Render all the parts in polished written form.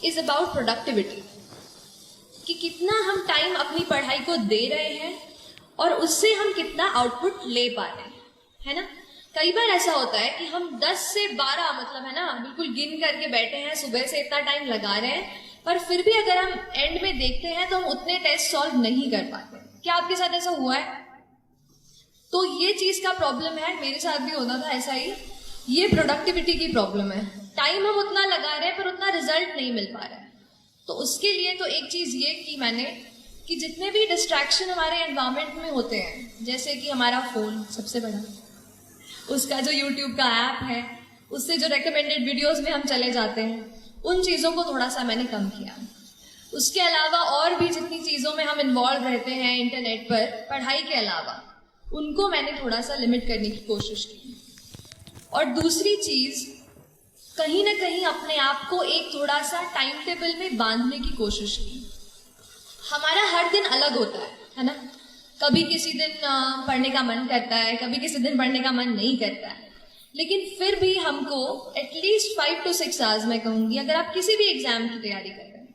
Is about productivity, कि कितना हम टाइम अपनी पढ़ाई को दे रहे हैं और उससे हम कितना आउटपुट ले पा रहे हैं, है ना। कई बार ऐसा होता है कि हम 10 से 12 मतलब है ना बिल्कुल गिन करके बैठे हैं, सुबह से इतना टाइम लगा रहे हैं, पर फिर भी अगर हम एंड में देखते हैं तो हम उतने टेस्ट सॉल्व नहीं कर पाते। क्या आपके साथ ऐसा हुआ है? तो ये चीज का प्रॉब्लम है, मेरे साथ भी होता था ऐसा ही। ये प्रोडक्टिविटी की प्रॉब्लम है, टाइम हम उतना लगा रहे हैं पर उतना रिजल्ट नहीं मिल पा रहा है। तो उसके लिए तो एक चीज ये की मैंने कि जितने भी डिस्ट्रैक्शन हमारे एनवायरमेंट में होते हैं, जैसे कि हमारा फोन सबसे बड़ा, उसका जो यूट्यूब का ऐप है, उससे जो रेकमेंडेड वीडियोस में हम चले जाते हैं, उन चीज़ों को थोड़ा सा मैंने कम किया। उसके अलावा और भी जितनी चीज़ों में हम इन्वॉल्व रहते हैं इंटरनेट पर पढ़ाई के अलावा, उनको मैंने थोड़ा सा लिमिट करने की कोशिश की। और दूसरी चीज़, कहीं ना कहीं अपने आप को एक थोड़ा सा टाइम टेबल में बांधने की कोशिश की। हमारा हर दिन अलग होता है ना। कभी किसी दिन पढ़ने का मन करता है, कभी किसी दिन पढ़ने का मन नहीं करता है, लेकिन फिर भी हमको एटलीस्ट 5 to 6 आवर्स मैं कहूँगी, अगर आप किसी भी एग्जाम की तैयारी कर रहे हैं,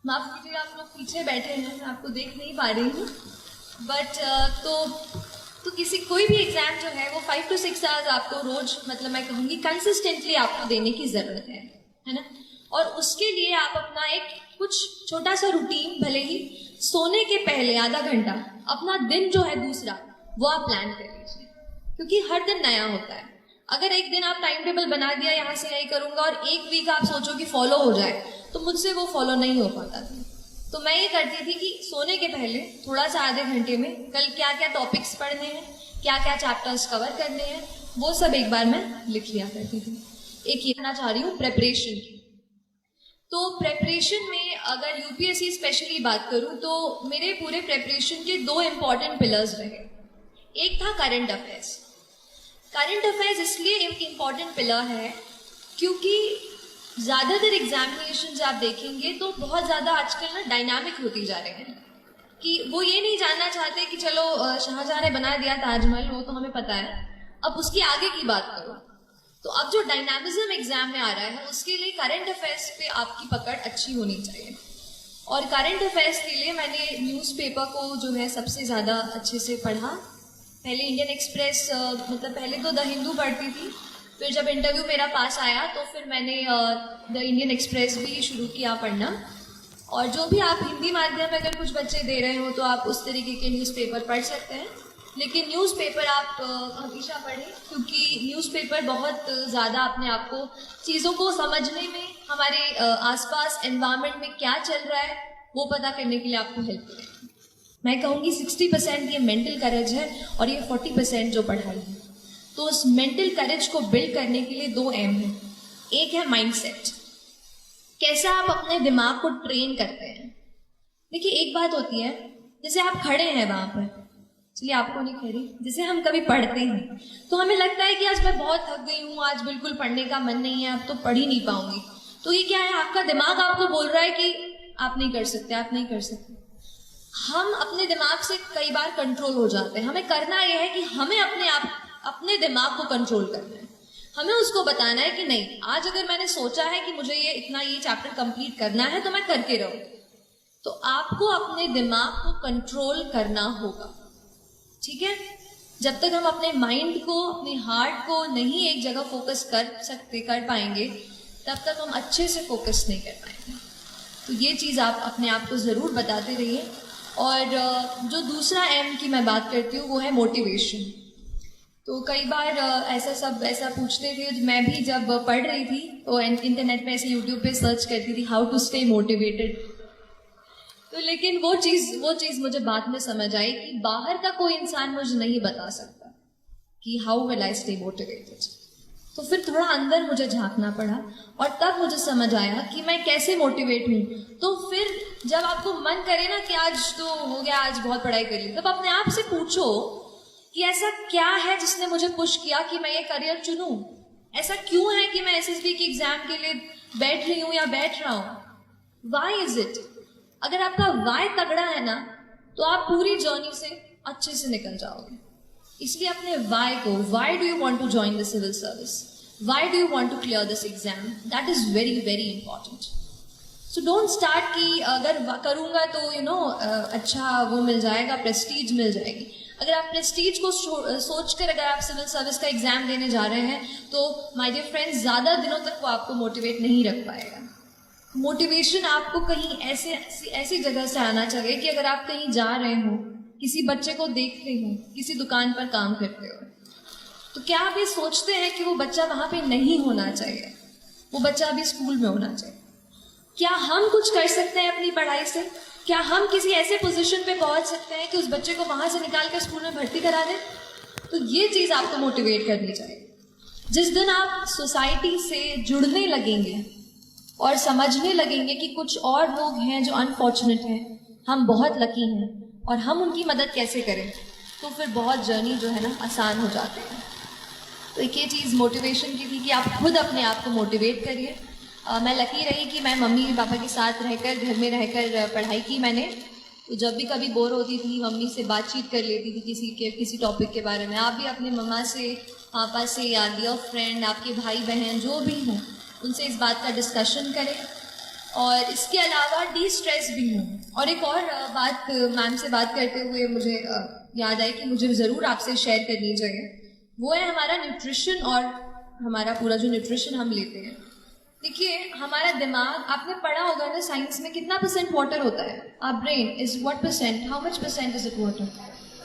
माफ कीजिएगा आप लोग पीछे बैठे हैं, मैं आपको देख नहीं पा रही हूँ, बट तो किसी कोई भी एग्जाम जो है वो 5 to 6 आवर्स आपको रोज मतलब मैं कहूँगी कंसिस्टेंटली आपको देने की जरूरत है ना। और उसके लिए आप अपना एक कुछ छोटा सा रूटीन, भले ही सोने के पहले आधा घंटा अपना दिन जो है दूसरा वो आप प्लान कर लीजिए, क्योंकि हर दिन नया होता है। अगर एक दिन आप टाइम टेबल बना दिया यहाँ से यही करूंगा और एक वीक आप सोचो कि फॉलो हो जाए, तो मुझसे वो फॉलो नहीं हो पाता था। तो मैं ये करती थी कि सोने के पहले थोड़ा सा आधे घंटे में कल क्या क्या टॉपिक्स पढ़ने हैं, क्या क्या चैप्टर्स कवर करने हैं, वो सब एक बार मैं लिख लिया करती थी। एक ये कहना चाह रही हूँ प्रेपरेशन की। तो प्रेपरेशन में अगर यूपीएससी स्पेशली बात करूं तो मेरे पूरे प्रेपरेशन के 2 इंपॉर्टेंट पिलर्स रहे। एक था करंट अफेयर्स। करंट अफेयर्स इसलिए एक इम्पॉर्टेंट पिलर है क्योंकि ज़्यादातर एग्जामिनेशन आप देखेंगे तो बहुत ज़्यादा आजकल ना डायनामिक होती जा रहे हैं, कि वो ये नहीं जानना चाहते कि चलो शाहजहां ने बना दिया ताजमहल, वो तो हमें पता है, अब उसकी आगे की बात करो। तो अब जो डायनामिज्म एग्जाम में आ रहा है उसके लिए करंट अफेयर्स पे आपकी पकड़ अच्छी होनी चाहिए। और करंट अफेयर्स के लिए मैंने न्यूज़पेपर को जो है सबसे ज़्यादा अच्छे से पढ़ा। पहले इंडियन एक्सप्रेस मतलब पहले तो द हिंदू पढ़ती थी, फिर जब इंटरव्यू मेरा पास आया तो फिर मैंने द इंडियन एक्सप्रेस भी शुरू किया पढ़ना। और जो भी आप हिंदी माध्यम में अगर कुछ बच्चे दे रहे हो तो आप उस तरीके के न्यूज़पेपर पढ़ सकते हैं, लेकिन न्यूज़पेपर आप हमेशा पढ़ें, क्योंकि न्यूज़पेपर बहुत ज़्यादा अपने आप को चीज़ों को समझने में, हमारे आसपास एनवायरनमेंट में क्या चल रहा है वो पता करने के लिए आपको हेल्प करेगा। मैं कहूँगी 60% ये मेंटल करेज है और ये 40% जो पढ़ाई है। तो उस मेंटल करेज को बिल्ड करने के लिए 2 एम है। एक है माइंडसेट, कैसा आप अपने दिमाग को ट्रेन करते हैं। देखिए एक बात होती है, जैसे आप खड़े हैं वहां पर, चलिए आपको नहीं कह रही, जैसे हम कभी पढ़ते हैं तो हमें लगता है कि आज मैं बहुत थक गई हूँ, आज बिल्कुल पढ़ने का मन नहीं है, अब तो पढ़ ही नहीं पाऊंगी। तो ये क्या है, आपका दिमाग आपको बोल रहा है कि आप नहीं कर सकते, आप नहीं कर सकते। हम अपने दिमाग से कई बार कंट्रोल हो जाते हैं। हमें करना यह है कि हमें अपने दिमाग को कंट्रोल करना है। हमें उसको बताना है कि नहीं, आज अगर मैंने सोचा है कि मुझे ये चैप्टर कंप्लीट करना है तो मैं करके रहूं। तो आपको अपने दिमाग को कंट्रोल करना होगा, ठीक है। जब तक हम अपने माइंड को, अपने हार्ट को नहीं एक जगह फोकस कर पाएंगे, तब तक हम अच्छे से फोकस नहीं कर पाएंगे। तो ये चीज़ आप अपने आप को ज़रूर बताते रहिए। और जो दूसरा एम की मैं बात करती हूँ वो है मोटिवेशन। तो कई बार ऐसा पूछते थे, मैं भी जब पढ़ रही थी तो इंटरनेट पे ऐसे यूट्यूब पे सर्च करती थी हाउ टू स्टे मोटिवेटेड। तो लेकिन वो चीज़ मुझे बाद में समझ आई कि बाहर का कोई इंसान मुझे नहीं बता सकता कि how will I stay motivated. तो फिर थोड़ा अंदर मुझे झांकना पड़ा और तब मुझे समझ आया कि मैं कैसे मोटिवेट हूँ। तो फिर जब आपको मन करे ना कि आज तो हो गया, आज बहुत पढ़ाई कर ली, तब अपने आप से पूछो कि ऐसा क्या है जिसने मुझे पुश किया कि मैं ये करियर चुनूं। ऐसा क्यों है कि मैं एसएसबी के एग्जाम के लिए बैठ रही हूँ या बैठ रहा हूँ। Why is it. अगर आपका वाई तगड़ा है ना तो आप पूरी जर्नी से अच्छे से निकल जाओगे। इसलिए अपने वाई को, why do you want to join the civil service, why do you want to clear this exam, that is very very important. So don't start कि अगर करूँगा तो अच्छा वो मिल जाएगा, प्रेस्टीज मिल जाएगी। अगर आप प्रेस्टीज को सोचकर अगर आप सिविल सर्विस का एग्जाम देने जा रहे हैं तो माय डियर फ्रेंड्स, ज़्यादा दिनों तक वो आपको मोटिवेट नहीं रख पाएगा। मोटिवेशन आपको कहीं ऐसी जगह से आना चाहिए कि अगर आप कहीं जा रहे हो, किसी बच्चे को देख रहे हो, किसी दुकान पर काम करते हो, तो क्या आप ये सोचते हैं कि वो बच्चा वहाँ पे नहीं होना चाहिए, वो बच्चा अभी स्कूल में होना चाहिए? क्या हम कुछ कर सकते हैं अपनी पढ़ाई से? क्या हम किसी ऐसे पोजीशन पे पहुंच सकते हैं कि उस बच्चे को वहां से निकाल कर स्कूल में भर्ती करा दें? तो ये चीज़ आपको मोटिवेट करनी चाहिए। जिस दिन आप सोसाइटी से जुड़ने लगेंगे और समझने लगेंगे कि कुछ और लोग हैं जो अनफॉर्चुनेट हैं, हम बहुत लकी हैं और हम उनकी मदद कैसे करें, तो फिर बहुत जर्नी जो है ना आसान हो जाती है। तो एक ये चीज़ मोटिवेशन की थी कि आप खुद अपने आप को मोटिवेट करिए। मैं लकी रही कि मैं मम्मी पापा के साथ रहकर, घर में रहकर पढ़ाई की मैंने। तो जब भी कभी बोर होती थी, मम्मी से बातचीत कर लेती थी किसी टॉपिक के बारे में। आप भी अपने मम्मा से, पापा से या डियर फ्रेंड, आपके भाई बहन जो भी हों, उनसे इस बात का डिस्कशन करें। और इसके अलावा डी स्ट्रेस भी हों। और एक और बात मैम से बात करते हुए मुझे याद आई कि मुझे ज़रूर आपसे शेयर करनी चाहिए, वो है हमारा न्यूट्रिशन और हमारा पूरा जो न्यूट्रिशन हम लेते हैं। देखिए, हमारा दिमाग, आपने पढ़ा होगा ना साइंस में, कितना % वाटर होता है? Our brain is what %? How much % is it water?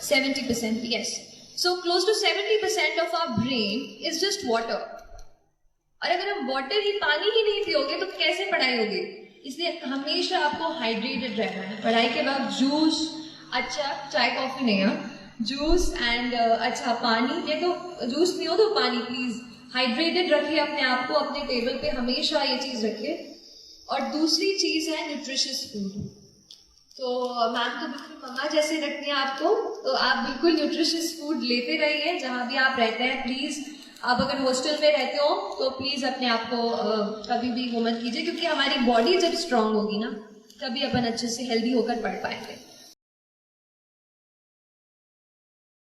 70%, yes. So close to 70% of our brain is just water. और अगर हम वाटर ही, पानी ही नहीं पियोगे तो कैसे पढ़ाई होगी? इसलिए हमेशा आपको हाइड्रेटेड रहना है। पढ़ाई के बाद जूस, अच्छा चाय कॉफी नहीं, जूस एंड अच्छा पानी, ये तो जूस नहीं हो तो पानी, प्लीज हाइड्रेटेड रखिए अपने आप को, अपने टेबल पे हमेशा ये चीज़ रखिए। और दूसरी चीज़ है न्यूट्रिशियस फूड। तो मैम तो बिल्कुल मम्मा जैसे रखती हैं आपको, तो आप बिल्कुल न्यूट्रिशियस फूड लेते रहिए जहाँ भी आप रहते हैं। प्लीज़, आप अगर हॉस्टल में रहते हो तो प्लीज़ अपने आप को कभी भी वो मत कीजिए, क्योंकि हमारी बॉडी जब स्ट्रांग होगी ना, तभी अपन अच्छे से हेल्दी होकर पढ़ पाएंगे।